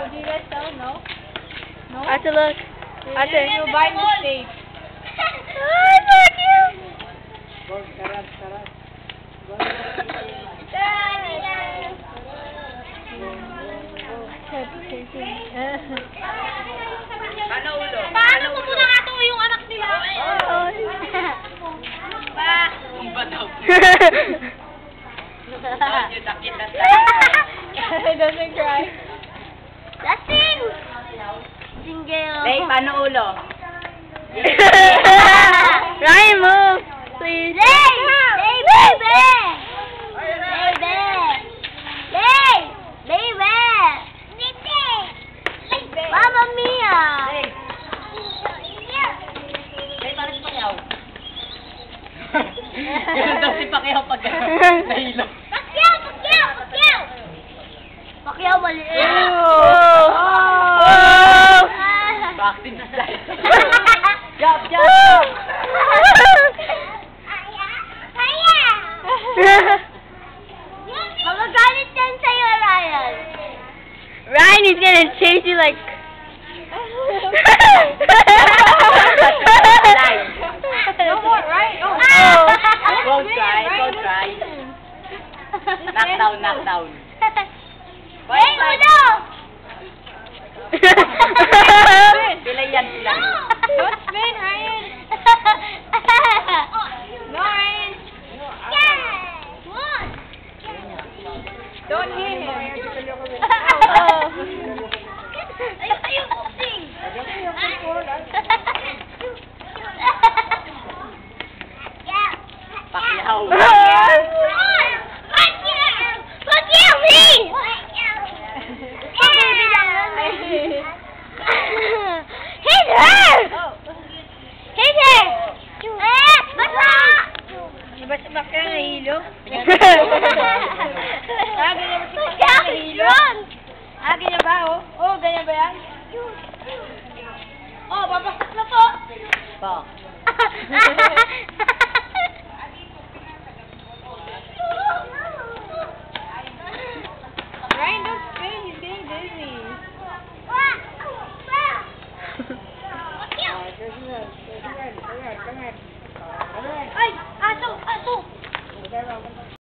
Do you guys tell? No? No? Ate, look. Ate. You buy mistake. Ay, fuck you! Ano ulo? Paano mo muna nga ito yung anak nila? Pa! Ang ba daw? Doesn't cry. Lasing! Single. Hey, paano ulo? Ryan, move! Please. Lay! Lay, baby! Lay, baby! Lay! Lay, baby! Mamma mia! Hey! Hey, parang si Pacquiao. Ganun daw si Pacquiao pag nahilo. Pacquiao! Pacquiao! Pacquiao! Pacquiao, maliit! Vaccine style. Jump, jump! Magagalit yan sa'yo, Ryan. Ryan is gonna chase you like... No more, right? Oh. Won't try, won't try. Knockdown, knockdown. Hey, Uno! Sila yan, sila. Don't spin, Ryan. No, Ryan. Don't hit him. Pacquiao. Hit her! Hit her! Basta! Basta ba kaya nahilo? Ganyan ba si Pacquiao nahilo? Ganyan ba, oh? Oh, ganyan ba yan? Oh, babasok na po! Pak.